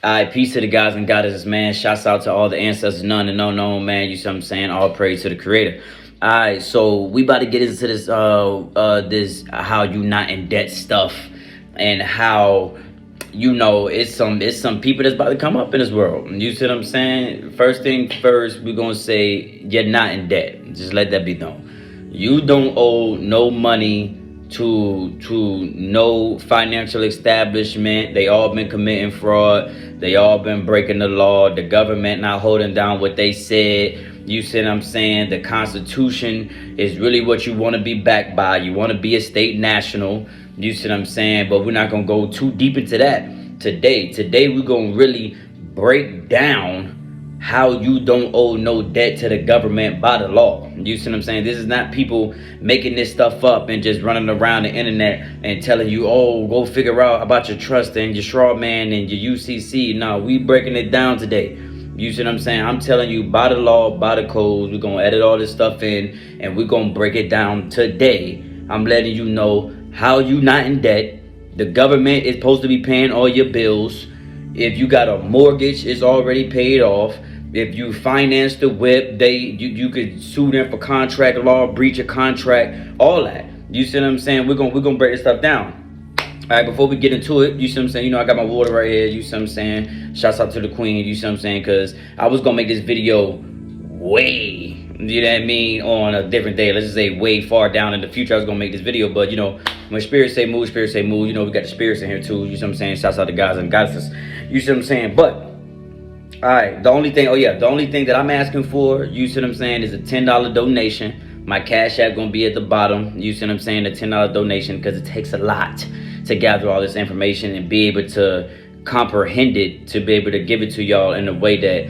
Alright, peace to the guys and goddesses, man. Shouts out to all the ancestors, none and unknown, man. You see what I'm saying? All praise to the creator. Alright, so we about to get into this how you not in debt stuff, and how it's some people that's about to come up in this world. You see what I'm saying? First thing first, we're gonna say you're not in debt. Just let that be known. You don't owe no money to no financial establishment. They all been committing fraud. They all been breaking the law. The government not holding down what they said. You see what I'm saying? The Constitution is really what you want to be backed by. You want to be a state national. You see what I'm saying? But we're not going to go too deep into that today. Today, we're going to really break down how you don't owe no debt to the government by the law. You see what I'm saying? This is not people making this stuff up and just running around the internet and telling you, oh, go figure out about your trust and your straw man and your UCC. No, we breaking it down today. You see what I'm saying? I'm telling you, by the law, by the codes, we're going to edit all this stuff in and we're going to break it down today. I'm letting you know how you not in debt. The government is supposed to be paying all your bills. If you got a mortgage, it's already paid off. If you finance the whip, you could sue them for contract law, breach of contract, all that. You see what I'm saying? We're gonna break this stuff down. All right, before we get into it, you see what I'm saying? You know, I got my water right here. You see what I'm saying? Shouts out to the queen. You see what I'm saying? Because I was gonna make this video way, you know what I mean, on a different day. Let's just say way far down in the future. I was gonna make this video, but you know, when spirits say move, spirits say move. You know, we got the spirits in here too. You see what I'm saying? Shouts out to guys and goddesses. You see what I'm saying? But all right, the only thing that I'm asking for, you see what I'm saying, is a $10 donation. My cash app gonna be at the bottom. You see what I'm saying, the $10 donation, because it takes a lot to gather all this information and be able to comprehend it, to be able to give it to y'all in a way that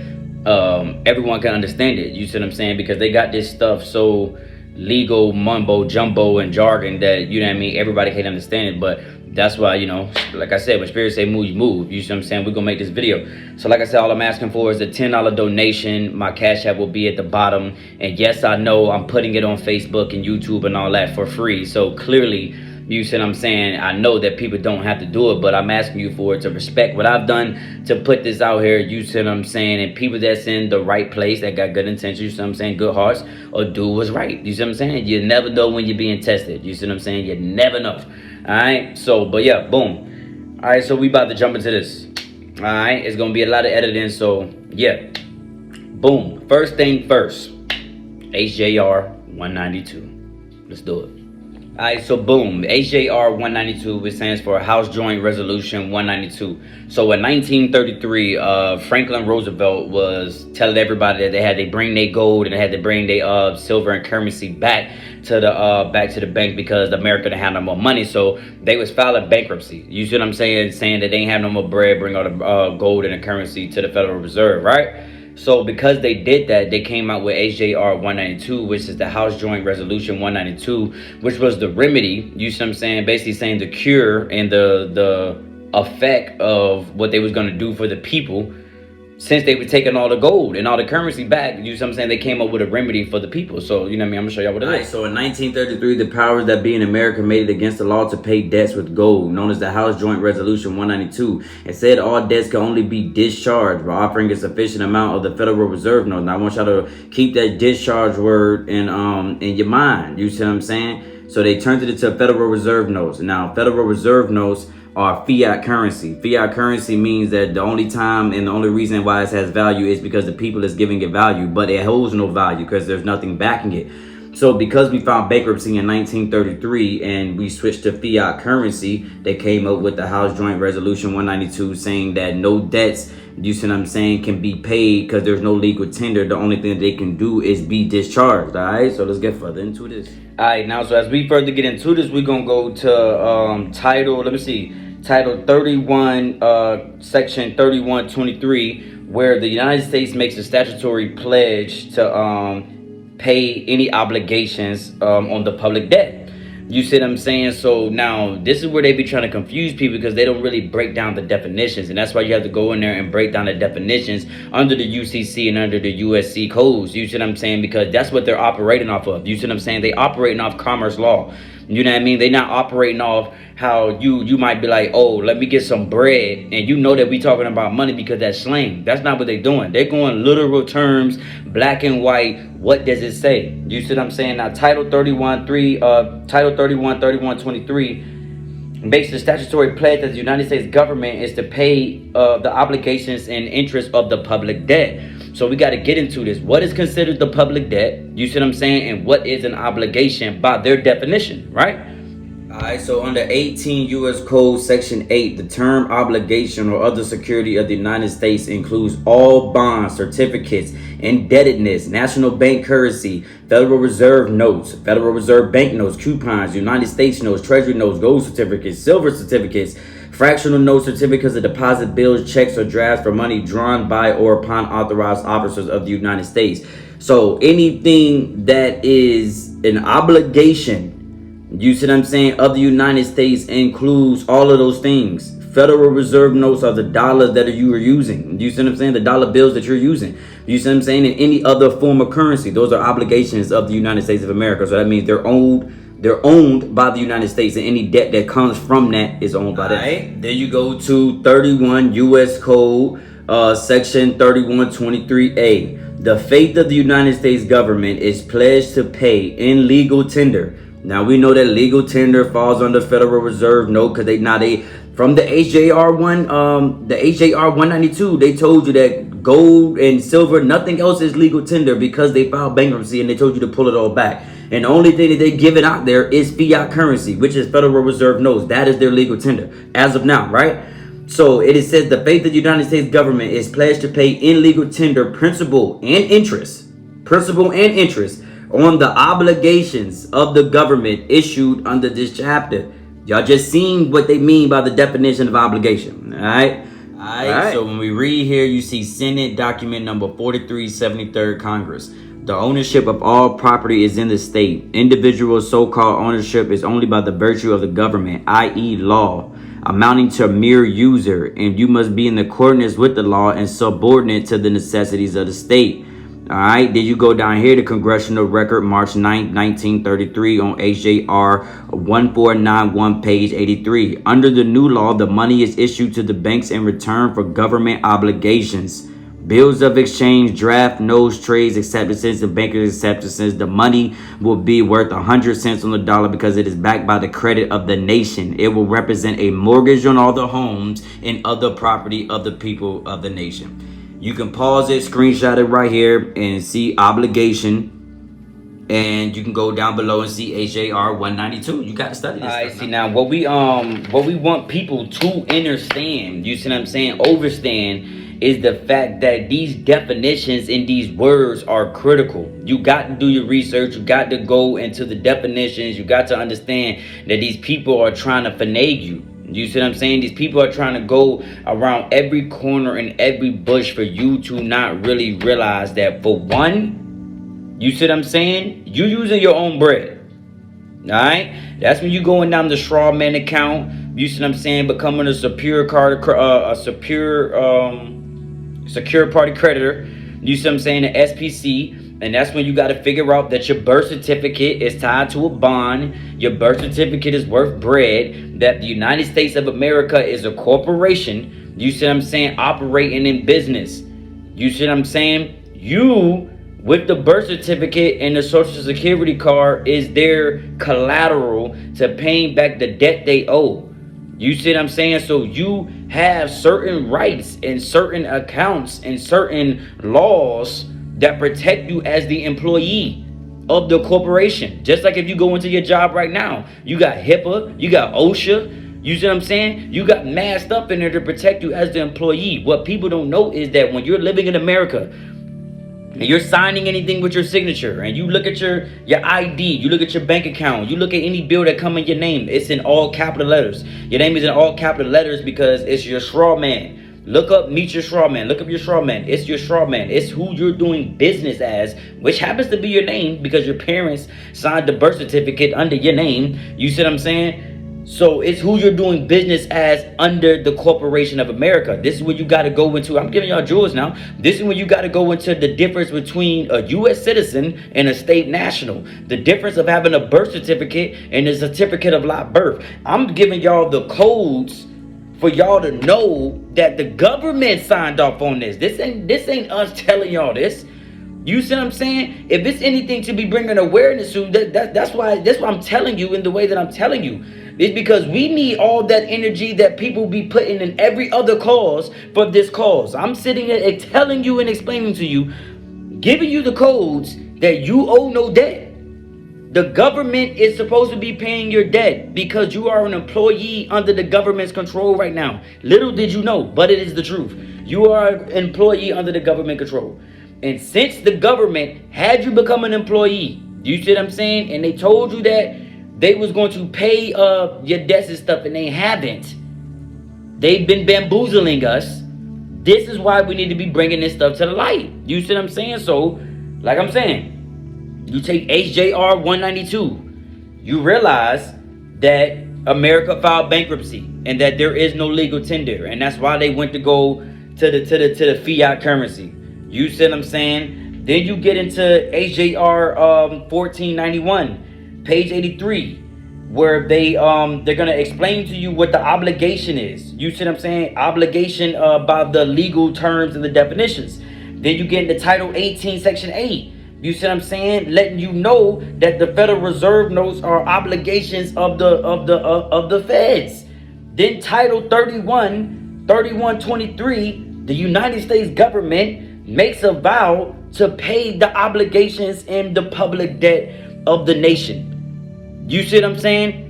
everyone can understand it. You see what I'm saying? Because they got this stuff so legal, mumbo jumbo and jargon that, you know what I mean, everybody can't understand it. But that's why, you know, like I said, when spirits say move, you move. You see what I'm saying? We're gonna make this video. So like I said, all I'm asking for is a $10 donation. My cash app will be at the bottom. And yes, I know I'm putting it on Facebook and YouTube and all that for free. So clearly, you see what I'm saying, I know that people don't have to do it, but I'm asking you for it to respect what I've done to put this out here. You see what I'm saying? And people that's in the right place, that got good intentions, you see what I'm saying, good hearts, or do what's right. You see what I'm saying? You never know when you're being tested. You see what I'm saying? You never know. All right, so, but yeah, boom. All right, so we about to jump into this. All right, it's gonna be a lot of editing, so yeah. Boom. First thing first, HJR 192. Let's do it. All right, so boom, HJR 192, which stands for House Joint Resolution 192. So in 1933, Franklin Roosevelt was telling everybody that they had to bring their gold and they had to bring their silver and currency back to the bank because America didn't have no more money. So they was filing bankruptcy. You see what I'm saying? Saying that they ain't have no more bread, bring all the gold and the currency to the Federal Reserve, right? So because they did that, they came out with HJR 192, which is the House Joint Resolution 192, which was the remedy, you see what I'm saying, basically saying the cure and the effect of what they was going to do for the people. Since they were taking all the gold and all the currency back, you see what I'm saying, they came up with a remedy for the people. So, you know what I mean, I'm going to show y'all what it is. So in 1933, the powers that be in America made it against the law to pay debts with gold, known as the House Joint Resolution 192. It said all debts can only be discharged by offering a sufficient amount of the Federal Reserve notes. Now, I want y'all to keep that discharge word in your mind. You see what I'm saying? So they turned it into Federal Reserve notes. Now, Federal Reserve notes are fiat currency. Fiat currency means that the only time and the only reason why it has value is because the people is giving it value, but it holds no value because there's nothing backing it. So because we found bankruptcy in 1933 and we switched to fiat currency, they came up with the House Joint Resolution 192 saying that no debts, you see what I'm saying, can be paid because there's no legal tender. The only thing that they can do is be discharged. All right, so let's get further into this. All right, now, so as we further get into this, we're going to go to title, let me see, Title 31, Section 3123, where the United States makes a statutory pledge to pay any obligations on the public debt. You see what I'm saying? So now this is where they be trying to confuse people because they don't really break down the definitions. And that's why you have to go in there and break down the definitions under the UCC and under the USC codes. You see what I'm saying? Because that's what they're operating off of. You see what I'm saying? They operating off commerce law. You know what I mean? They're not operating off how you might be like, oh, let me get some bread, and you know that we talking about money because that's slang. That's not what they're doing. They're going literal terms, black and white. What does it say? You see what I'm saying? Now, Title 31, 23 makes the statutory pledge that the United States government is to pay the obligations and interest of the public debt. So we got to get into this. What is considered the public debt? You see what I'm saying? And what is an obligation by their definition, right? All right, so under 18 U.S. Code Section 8, the term obligation or other security of the United States includes all bonds, certificates, indebtedness, national bank currency, Federal Reserve notes, Federal Reserve bank notes, coupons, United States notes, Treasury notes, gold certificates, silver certificates, fractional note certificates of deposit bills, checks, or drafts for money drawn by or upon authorized officers of the United States. So anything that is an obligation, you see what I'm saying, of the United States includes all of those things. Federal Reserve notes are the dollars that you are using. You see what I'm saying? The dollar bills that you're using. You see what I'm saying? And any other form of currency. Those are obligations of the United States of America. So that means they're owned by the United States, and any debt that comes from that is owned by them. Right. Then you go to 31 U.S. Code Section 3123A. The faith of the United States government is pledged to pay in legal tender. Now we know that legal tender falls under Federal Reserve note because they from the HJR the HJR 192, they told you that gold and silver, nothing else is legal tender because they filed bankruptcy, and they told you to pull it all back. And the only thing that they give it out there is fiat currency, which is Federal Reserve notes. That is their legal tender as of now, right? So it says the faith of the United States government is pledged to pay in legal tender principal and interest on the obligations of the government issued under this chapter. Y'all just seen what they mean by the definition of obligation. All right. So when we read here, you see Senate document number 4373rd Congress. The ownership of all property is in the state. Individual so-called ownership is only by the virtue of the government, i.e. law, amounting to mere user, and you must be in accordance with the law and subordinate to the necessities of the state. All right, then you go down here to Congressional Record, March 9th, 1933 on HJR 1491, page 83. Under the new law, the money is issued to the banks in return for government obligations. Bills of exchange, draft, notes, trades, acceptances, and bankers' acceptances. The money will be worth 100 cents on the dollar because it is backed by the credit of the nation. It will represent a mortgage on all the homes and other property of the people of the nation. You can pause it, screenshot it right here, and see obligation. And you can go down below and see HJR 192. You got to study this. All right, see now what we want people to understand, you see what I'm saying, overstand, is the fact that these definitions and these words are critical. You got to do your research. You got to go into the definitions. You got to understand that these people are trying to finagle you. You see what I'm saying? These people are trying to go around every corner and every bush for you to not really realize that, for one, you see what I'm saying, you using your own bread. All right? That's when you going down the straw man account. You see what I'm saying? Becoming a secure party creditor. You see what I'm saying? An SPC. And that's when you got to figure out that your birth certificate is tied to a bond. Your birth certificate is worth bread. That the United States of America is a corporation. You see what I'm saying? Operating in business. You see what I'm saying? You, with the birth certificate and the social security card, is their collateral to paying back the debt they owe. You see what I'm saying? So you have certain rights and certain accounts and certain laws that protect you as the employee of the corporation. Just like if you go into your job right now, you got HIPAA, you got OSHA, you see what I'm saying? You got mad stuff in there to protect you as the employee. What people don't know is that when you're living in America and you're signing anything with your signature, and you look at your ID, you look at your bank account, you look at any bill that come in your name, it's in all capital letters. Your name is in all capital letters because it's your straw man. Look up, meet your straw man. Look up your straw man. It's your straw man. It's who you're doing business as, which happens to be your name because your parents signed the birth certificate under your name. You see what I'm saying? So it's who you're doing business as under the corporation of America. This is where you got to go into. I'm giving y'all jewels now. This is when you got to go into the difference between a U.S. citizen and a state national. The difference of having a birth certificate and a certificate of live birth. I'm giving y'all the codes for y'all to know that the government signed off on this. This ain't us telling y'all this. You see what I'm saying? If it's anything to be bringing awareness to, that's why I'm telling you in the way that I'm telling you. It's because we need all that energy that people be putting in every other cause for this cause. I'm sitting here and telling you and explaining to you, giving you the codes that you owe no debt. The government is supposed to be paying your debt because you are an employee under the government's control right now. Little did you know, but it is the truth. You are an employee under the government control. And since the government had you become an employee, you see what I'm saying? And they told you that they was going to pay your debts and stuff, and they haven't. They've been bamboozling us. This is why we need to be bringing this stuff to the light. You see what I'm saying? So, like I'm saying, you take HJR 192, you realize that America filed bankruptcy and that there is no legal tender, and that's why they went to go to the fiat currency. You see what I'm saying? Then you get into HJR 1491, page 83, where they're gonna explain to you what the obligation is. You see what I'm saying? Obligation by the legal terms and the definitions. Then you get into Title 18, Section 8. You see what I'm saying? Letting you know that the Federal Reserve notes are obligations of the feds. Then Title 3123, the United States government makes a vow to pay the obligations and the public debt of the nation. You see what I'm saying?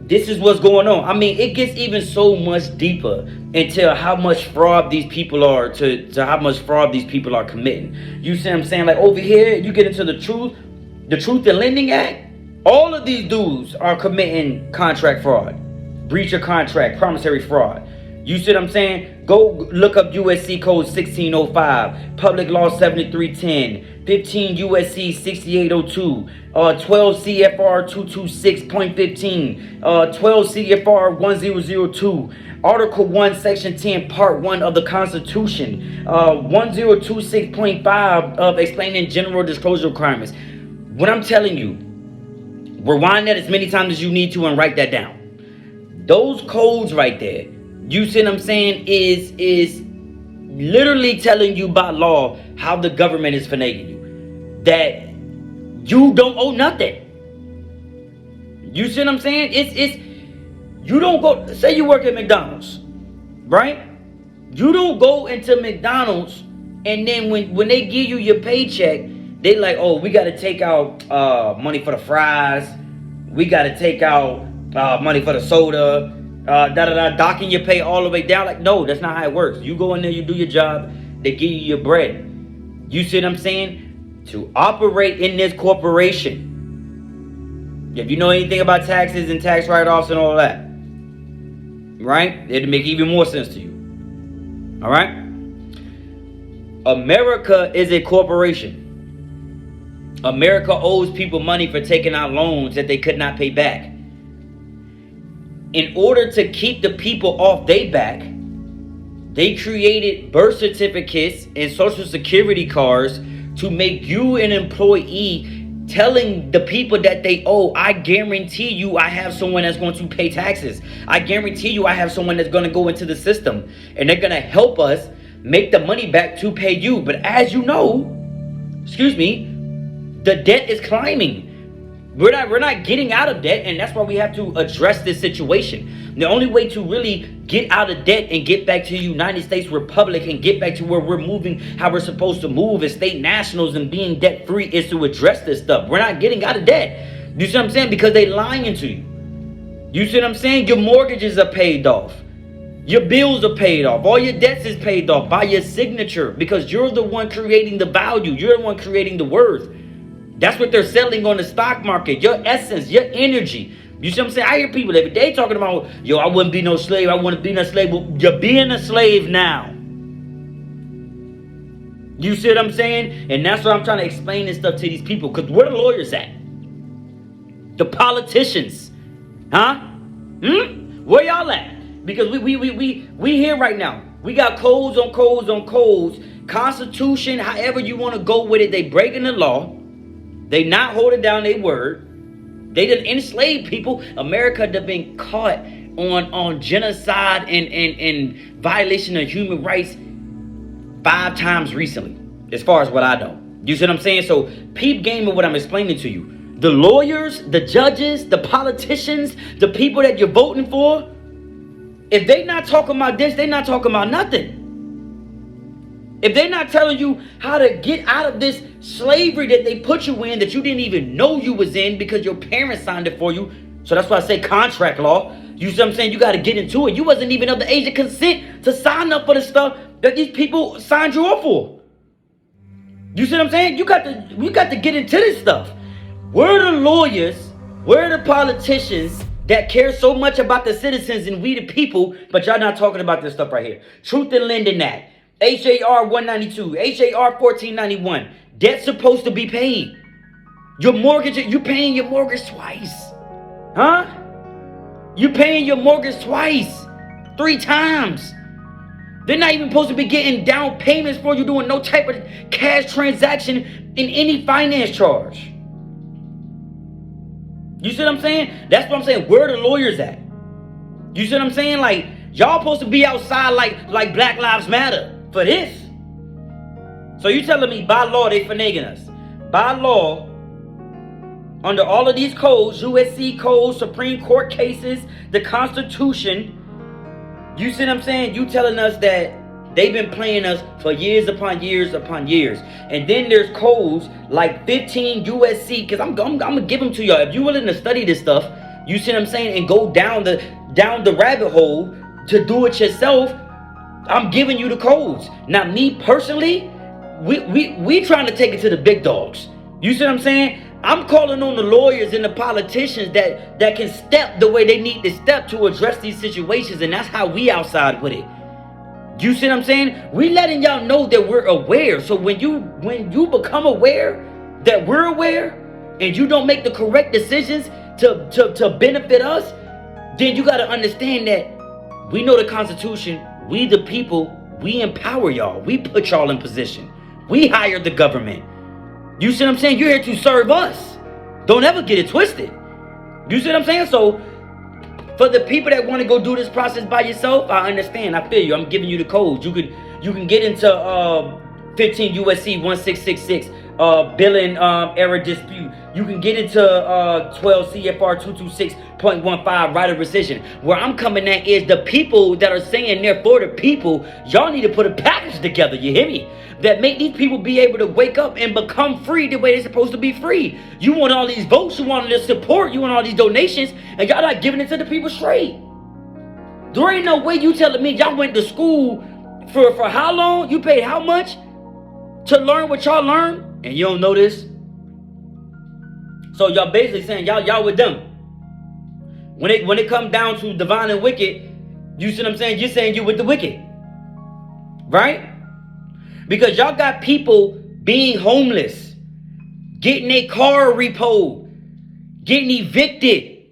This is what's going on. I mean, it gets even so much deeper into how much fraud these people are to how much fraud these people are committing. You see what I'm saying? Like over here, you get into the Truth in Lending Act. All of these dudes are committing contract fraud, breach of contract, promissory fraud. You see what I'm saying? Go look up USC code 1605, public law 7310, 15 USC 6802, 12 CFR 226.15, 12 CFR 1002, Article 1, Section 10, Part 1 of the Constitution, 1026.5 of explaining general disclosure requirements. What I'm telling you, rewind that as many times as you need to and write that down. Those codes right there, you see what I'm saying, is literally telling you by law how the government is finagling you. That you don't owe nothing. You see what I'm saying? It's you don't go, say you work at McDonald's, right? You don't go into McDonald's and then when they give you your paycheck, they like, oh, we gotta take out money for the fries, we gotta take out money for the soda. Docking your pay all the way down. Like, no, that's not how it works. You go in there, you do your job, they give you your bread. You see what I'm saying? To operate in this corporation, if you know anything about taxes and tax write-offs and all that, right? It'll make even more sense to you. All right? America is a corporation. America owes people money for taking out loans that they could not pay back. In order to keep the people off their back, they created birth certificates and social security cards to make you an employee, telling the people that they owe, I guarantee you I have someone that's going to pay taxes. I guarantee you I have someone that's going to go into the system and they're going to help us make the money back to pay you. But as you know, the debt is climbing. We're not getting out of debt, and that's why we have to address this situation. The only way to really get out of debt and get back to the United States Republic and get back to where we're moving, how we're supposed to move as state nationals and being debt free, is to address this stuff. We're not getting out of debt. You see what I'm saying? Because they lying to you. You see what I'm saying? Your mortgages are paid off. Your bills are paid off. All your debts is paid off by your signature because you're the one creating the value. You're the one creating the worth. That's what they're selling on the stock market. Your essence, your energy. You see what I'm saying? I hear people every day talking about, yo, I wouldn't be no slave. I wouldn't be no slave. Well, you're being a slave now. You see what I'm saying? And that's why I'm trying to explain this stuff to these people. Because where the lawyers at? The politicians. Huh? Where y'all at? Because we here right now. We got codes on codes on codes. Constitution, however you want to go with it, they breaking the law. They not holding down their word. They done enslaved people. America done been caught on genocide and violation of human rights 5 times recently, as far as what I know. You see what I'm saying? So peep game of what I'm explaining to you. The lawyers, the judges, the politicians, the people that you're voting for, if they not talking about this, they not talking about nothing. If they're not telling you how to get out of this slavery that they put you in, that you didn't even know you was in because your parents signed it for you. So that's why I say contract law. You see what I'm saying? You got to get into it. You wasn't even of the age of consent to sign up for the stuff that these people signed you up for. You see what I'm saying? You got to get into this stuff. Where are the lawyers? Where are the politicians that care so much about the citizens and we the people, but y'all not talking about this stuff right here? Truth in Lending Act, HJR 192, HJR 1491. Debt's supposed to be paid. Your mortgage, you paying your mortgage twice. Huh? You paying your mortgage twice. 3 times. They're not even supposed to be getting down payments for you doing no type of cash transaction in any finance charge. You see what I'm saying? That's what I'm saying. Where are the lawyers at? You see what I'm saying? Like, y'all supposed to be outside like Black Lives Matter for this. So you telling me by law they finagling us? By law, under all of these codes, USC codes, Supreme Court cases, the Constitution, you see what I'm saying? You telling us that they've been playing us for years upon years upon years. And then there's codes like 15 USC, because I'm gonna give them to y'all. If you're willing to study this stuff, you see what I'm saying, and go down the rabbit hole to do it yourself, I'm giving you the codes. Now, me personally, we trying to take it to the big dogs. You see what I'm saying? I'm calling on the lawyers and the politicians that can step the way they need to step to address these situations, and that's how we outside with it. You see what I'm saying? We letting y'all know that we're aware. So when you become aware that we're aware, and you don't make the correct decisions to benefit us, then you got to understand that we know the Constitution. We the people, we empower y'all. We put y'all in position. We hired the government. You see what I'm saying? You're here to serve us. Don't ever get it twisted. You see what I'm saying? So for the people that want to go do this process by yourself, I understand. I feel you. I'm giving you the codes. You can get into 15 USC 1666 billing error dispute. You can get into 12 CFR 226.15 right of rescission. Where I'm coming at is the people that are saying they're for the people. Y'all need to put a package together. You hear me? That make these people be able to wake up and become free the way they're supposed to be free. You want all these votes, you want this support, you want all these donations, and y'all not giving it to the people straight. There ain't no way you telling me y'all went to school for how long? You paid how much to learn what y'all learned, and you don't know this? So y'all basically saying y'all with them. When it come down to divine and wicked, you see what I'm saying? You're saying you with the wicked, right? Because y'all got people being homeless, getting their car repoed, getting evicted,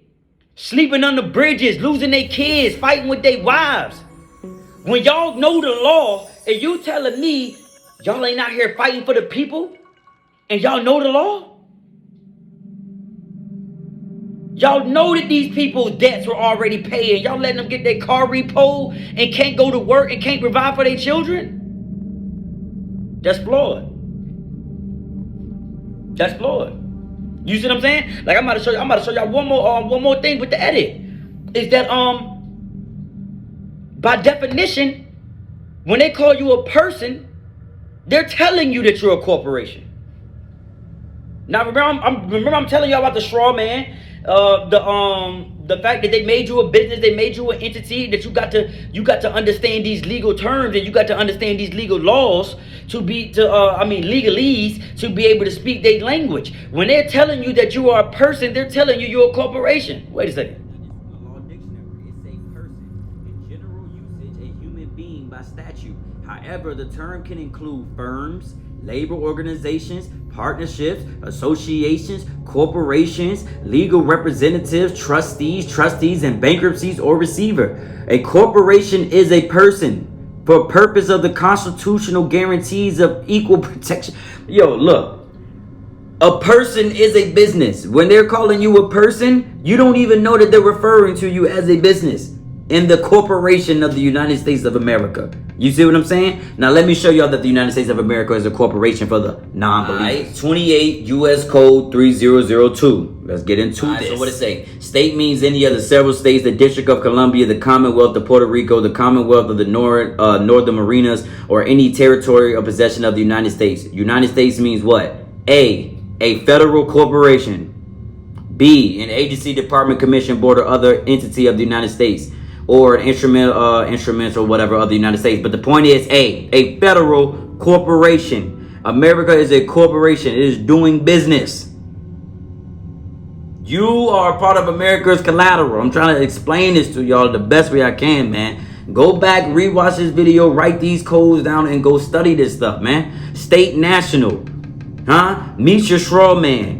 sleeping under bridges, losing their kids, fighting with their wives. When y'all know the law, and you telling me y'all ain't out here fighting for the people, and y'all know the law? Y'all know that these people's debts were already paid, and y'all letting them get their car repoed and can't go to work and can't provide for their children? That's flawed. That's flawed. You see what I'm saying? Like I'm about to show y'all one more thing with the edit. Is that by definition, when they call you a person, they're telling you that you're a corporation. Now remember I'm telling y'all about the straw man, the fact that they made you a business, they made you an entity, that you got to understand these legal terms, and you got to understand these legal laws legalese to be able to speak their language. When they're telling you that you are a person, they're telling you you're a corporation. Wait a second. The law dictionary, it's a person. In general usage, a human being by statute. However, the term can include firms, labor organizations, partnerships, associations, corporations, legal representatives, trustees, and bankruptcies or receiver. A corporation is a person for purpose of the constitutional guarantees of equal protection. Yo, look. A person is a business. When they're calling you a person, you don't even know that they're referring to you as a business in the corporation of the United States of America. You see what I'm saying? Now let me show y'all that the United States of America is a corporation for the non-believers. Right, 28 U.S. Code 3002. Let's get into this. So what it say? State means any of the several states, the District of Columbia, the Commonwealth of Puerto Rico, the Commonwealth of the Northern Marinas, or any territory or possession of the United States. United States means what? A federal corporation. B, an agency, department, commission, board, or other entity of the United States, or an instruments or whatever of the United States. But the point is a federal corporation. America is a corporation. It is doing business. You are part of America's collateral. I'm trying to explain this to y'all the best way I can, man. Go back, rewatch this video, write these codes down, and go study this stuff, man. State national. Meet your straw man.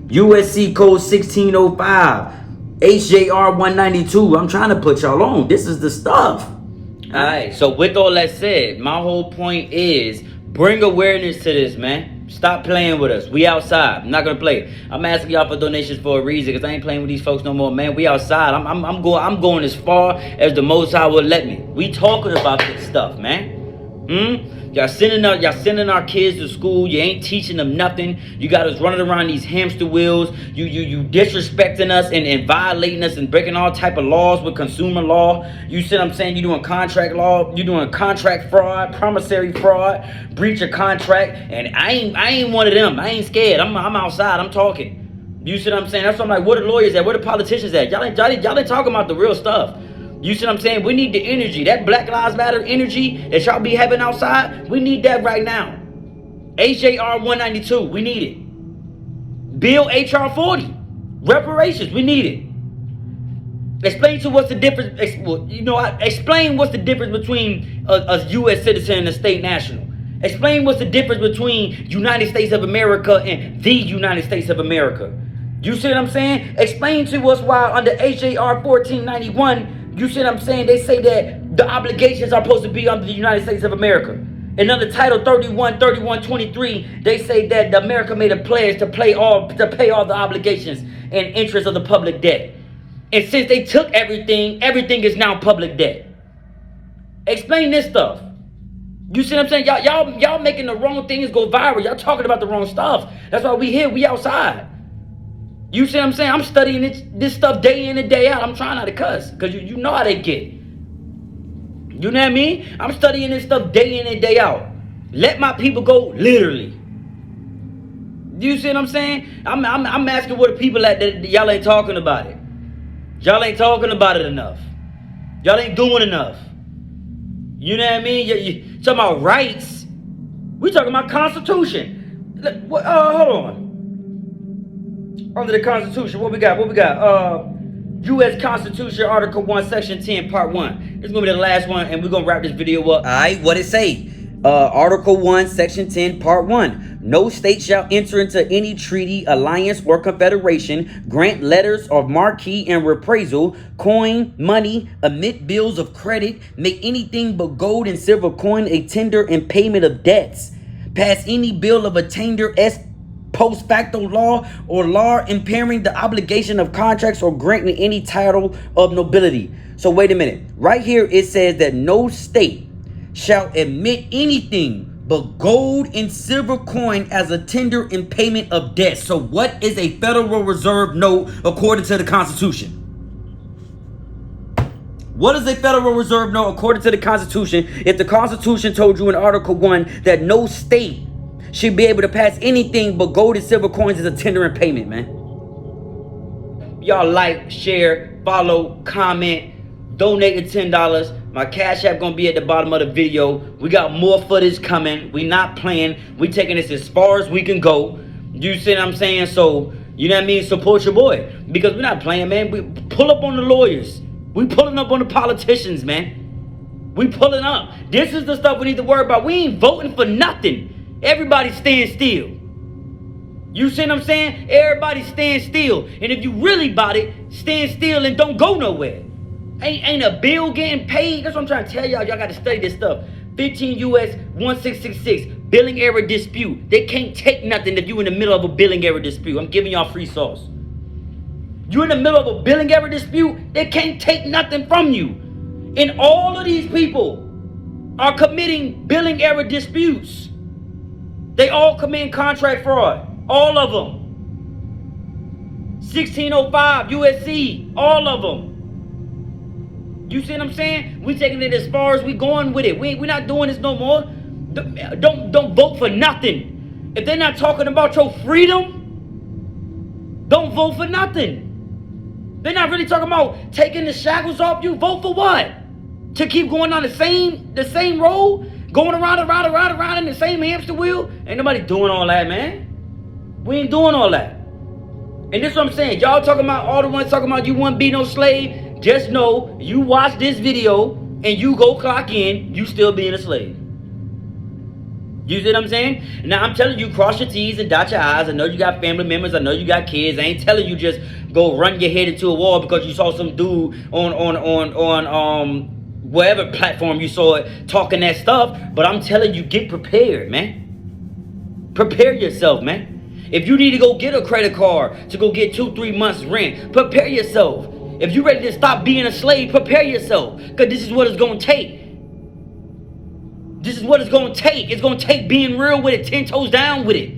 USC code 1605. HJR 192. I'm trying to put y'all on. This is the stuff. Alright, so with all that said, my whole point is bring awareness to this, man. Stop playing with us. We outside. I'm not gonna play. I'm asking y'all for donations for a reason, because I ain't playing with these folks no more, man. We outside. I'm going as far as the Most High will let me. We talking about this stuff, man. Y'all sending our kids to school. You ain't teaching them nothing. You got us running around these hamster wheels. You disrespecting us and violating us and breaking all type of laws with consumer law. You see what I'm saying? You doing contract law. You doing contract fraud, promissory fraud, breach of contract. And I ain't one of them. I ain't scared. I'm outside. I'm talking. You see what I'm saying? That's why I'm like, where the lawyers at? Where the politicians at? Y'all ain't talking about the real stuff. You see what I'm saying? We need the energy. That Black Lives Matter energy that y'all be having outside, we need that right now. HJR 192, we need it. Bill HR 40, reparations, we need it. Explain to what's the difference, explain what's the difference between a U.S. citizen and a state national. Explain what's the difference between United States of America and the United States of America. You see what I'm saying? Explain to us why under HJR 1491, you see what I'm saying? They say that the obligations are supposed to be under the United States of America. And under Title 3123, they say that America made a pledge to pay all the obligations and interest of the public debt. And since they took everything is now public debt. Explain this stuff. You see what I'm saying? Y'all making the wrong things go viral. Y'all talking about the wrong stuff. That's why we here. We outside. You see what I'm saying? I'm studying this stuff day in and day out. I'm trying not to cuss, because you know how they get. You know what I mean? I'm studying this stuff day in and day out. Let my people go, literally. You see what I'm saying? I'm asking where the people at that y'all ain't talking about it. Y'all ain't talking about it enough. Y'all ain't doing enough. You know what I mean? You talking about rights. We talking about Constitution. Hold on. Under the Constitution, what we got? U.S. Constitution, Article 1, Section 10, Part 1. This is going to be the last one, and we're going to wrap this video up. All right, what it say? Article 1, Section 10, Part 1. No state shall enter into any treaty, alliance, or confederation, grant letters of marque and reprisal, coin, money, emit bills of credit, make anything but gold and silver coin a tender in payment of debts, pass any bill of attainder as post facto law or law impairing the obligation of contracts or granting any title of nobility. So wait a minute. Right here it says that no state shall admit anything but gold and silver coin as a tender in payment of debt. So what is a Federal Reserve note according to the Constitution? What is a Federal Reserve note according to the Constitution if the Constitution told you in Article 1 that no state should be able to pass anything but gold and silver coins as a tender in payment, man? Y'all like, share, follow, comment, donate the $10. My Cash App gonna be at the bottom of the video. We got more footage coming. We not playing. We taking this as far as we can go. You see what I'm saying? So, you know what I mean? Support your boy. Because we're not playing, man. We pull up on the lawyers. We pulling up on the politicians, man. We pulling up. This is the stuff we need to worry about. We ain't voting for nothing. Everybody stand still. You see what I'm saying? Everybody stand still. And if you really about it, stand still and don't go nowhere. Ain't a bill getting paid. That's what I'm trying to tell y'all. Y'all got to study this stuff. 15 US 1666, billing error dispute. They can't take nothing if you in the middle of a billing error dispute. I'm giving y'all free sauce. You in the middle of a billing error dispute, they can't take nothing from you. And all of these people are committing billing error disputes. They all commit contract fraud. All of them. 1605 USC. All of them. You see what I'm saying? We taking it as far as we going with it. We're not doing this no more. Don't vote for nothing. If they're not talking about your freedom, don't vote for nothing. They're not really talking about taking the shackles off you. Vote for what? To keep going on the same road? Going around in the same hamster wheel? Ain't nobody doing all that, man. We ain't doing all that. And this is what I'm saying. Y'all talking about, all the ones talking about you wouldn't be no slave. Just know, you watch this video and you go clock in, you still being a slave. You see what I'm saying? Now I'm telling you, cross your T's and dot your I's. I know you got family members. I know you got kids. I ain't telling you just go run your head into a wall because you saw some dude on whatever platform you saw it talking that stuff. But I'm telling you, get prepared, man. Prepare yourself, man. If you need to go get a credit card to go get 2-3 months rent, prepare yourself. If you're ready to stop being a slave, prepare yourself. Because this is what it's going to take. This is what it's going to take. It's going to take being real with it, 10 toes down with it.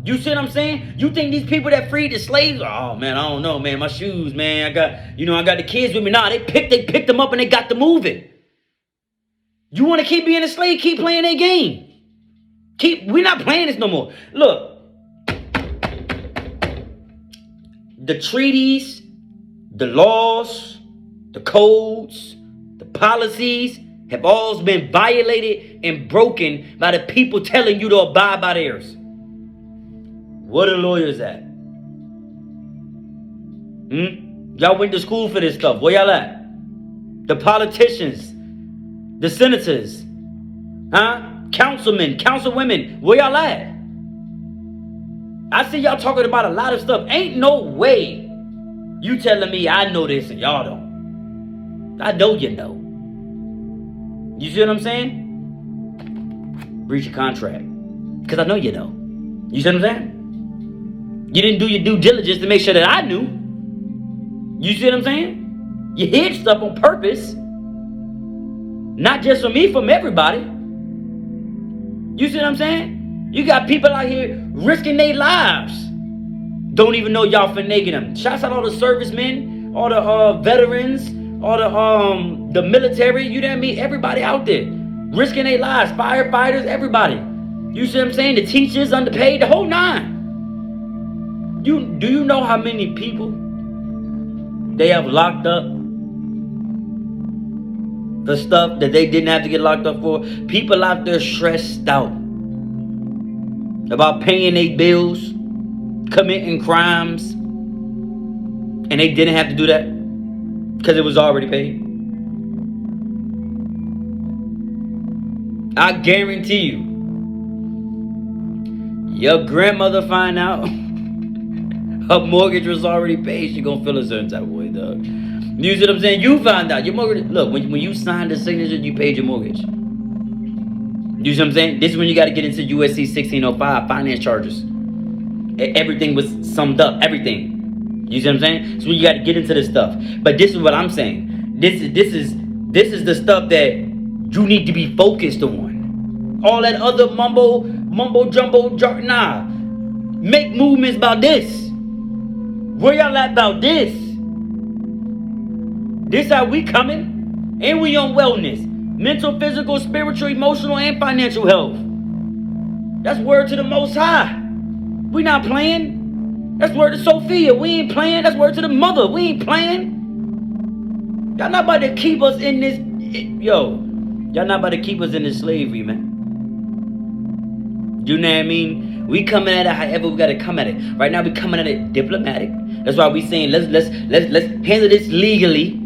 You see what I'm saying? You think these people that freed the slaves, oh man, I don't know, man, my shoes, man, I got the kids with me. Nah, they picked them up and they got to moving. You want to keep being a slave, keep playing that game. We're not playing this no more. Look, the treaties, the laws, the codes, the policies have all been violated and broken by the people telling you to abide by theirs. Where the lawyers at? Y'all went to school for this stuff. Where y'all at? The politicians, the senators, councilmen, councilwomen, where y'all at? I see y'all talking about a lot of stuff. Ain't no way you telling me I know this and y'all don't. I know you know. You see what I'm saying? Breach your contract. Because I know you know. You see what I'm saying? You didn't do your due diligence to make sure that I knew. You see what I'm saying? You hid stuff on purpose. Not just from me, from everybody. You see what I'm saying? You got people out here risking their lives. Don't even know y'all finagling them. Shouts out all the servicemen, all the veterans, all the military, you know what I mean? Everybody out there risking their lives. Firefighters, everybody. You see what I'm saying? The teachers, underpaid, the whole nine. Do you know how many people they have locked up for stuff that they didn't have to get locked up for? People out there stressed out about paying their bills, committing crimes, and they didn't have to do that because it was already paid. I guarantee you, your grandmother find out her mortgage was already paid, she gonna feel a certain type of way, dog. You see what I'm saying? You found out your mortgage. Look, when you signed the signature, you paid your mortgage. You see what I'm saying? This is when you got to get into USC 1605 finance charges. Everything was summed up. Everything. You see what I'm saying? So you got to get into this stuff. But this is what I'm saying. This is the stuff that you need to be focused on. All that other mumbo jumbo, nah. Make movements about this. Where y'all at about this? This how we coming, and we on wellness. Mental, physical, spiritual, emotional, and financial health. That's word to the Most High. We not playing. That's word to Sophia. We ain't playing. That's word to the Mother. We ain't playing. Y'all not about to keep us in this. Y'all not about to keep us in this slavery, man. You know what I mean? We coming at it however we gotta come at it. Right now we coming at it diplomatic. That's why we saying let's handle this legally.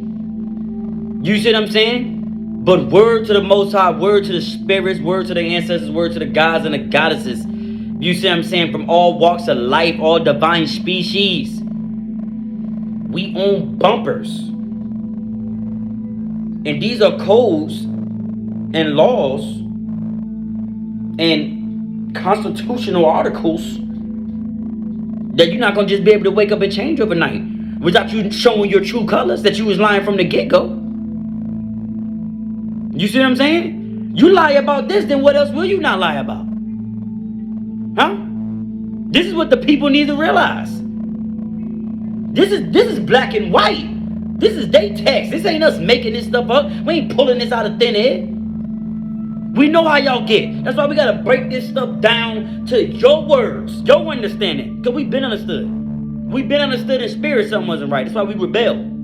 You see what I'm saying? But word to the Most High, word to the spirits, word to the ancestors, word to the gods and the goddesses. You see what I'm saying? From all walks of life, all divine species. We own bumpers. And these are codes and laws and constitutional articles that you're not going to just be able to wake up and change overnight without you showing your true colors that you was lying from the get-go. You see what I'm saying? You lie about this, then what else will you not lie about? Huh? This is what the people need to realize. This is black and white. This is they text. This ain't us making this stuff up. We ain't pulling this out of thin air. We know how y'all get. That's why we gotta break this stuff down to your words, your understanding. Because we've been understood. We've been understood in spirit something wasn't right. That's why we rebel.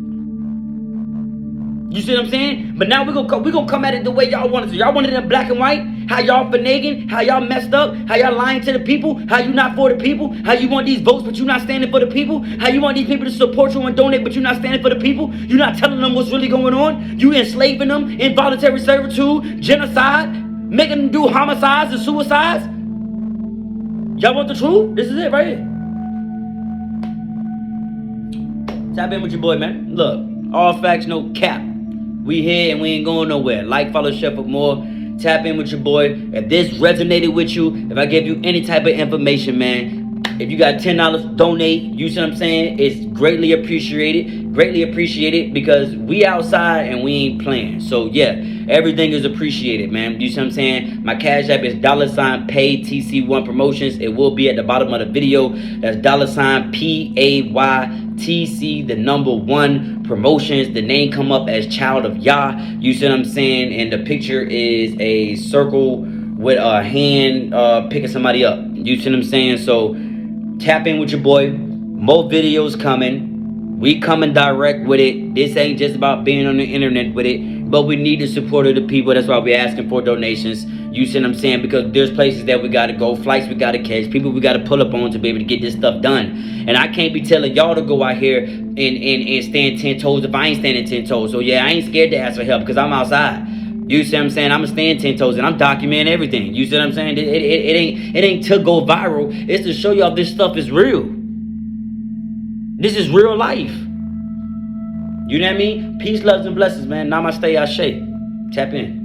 You see what I'm saying? But now we gonna come at it the way y'all want it to. Y'all want it in black and white? How y'all finagling? How y'all messed up? How y'all lying to the people? How you not for the people? How you want these votes but you not standing for the people? How you want these people to support you and donate but you not standing for the people? You not telling them what's really going on? You enslaving them, involuntary servitude, genocide, making them do homicides and suicides? Y'all want the truth? This is it right here. Tap in with your boy, man. Look, all facts, no cap. We here and we ain't going nowhere. Like, follow, share for more. Tap in with your boy. If this resonated with you, if I gave you any type of information, man, if you got $10, donate. You see what I'm saying? It's greatly appreciated. Greatly appreciated because we outside and we ain't playing. So yeah, everything is appreciated, man. You see what I'm saying? My cash app is $PayTC1 Promotions. It will be at the bottom of the video. That's $PayTC, the number 1 Promotions. The name come up as Child of Yah. You see what I'm saying? And the picture is a circle with a hand picking somebody up. You see what I'm saying? So tap in with your boy. More videos coming. We coming direct with it. This ain't just about being on the internet with it, but we need the support of the people. That's why we're asking for donations. You see what I'm saying? Because there's places that we gotta go, flights we gotta catch, people we gotta pull up on to be able to get this stuff done. And I can't be telling y'all to go out here and stand 10 toes if I ain't standing 10 toes. So yeah, I ain't scared to ask for help because I'm outside. You see what I'm saying? I'm staying 10 toes and I'm documenting everything. You see what I'm saying? It ain't to go viral. It's to show y'all this stuff is real. This is real life. You know what I mean? Peace, loves, and blessings, man. Namaste, Ashe. Tap in.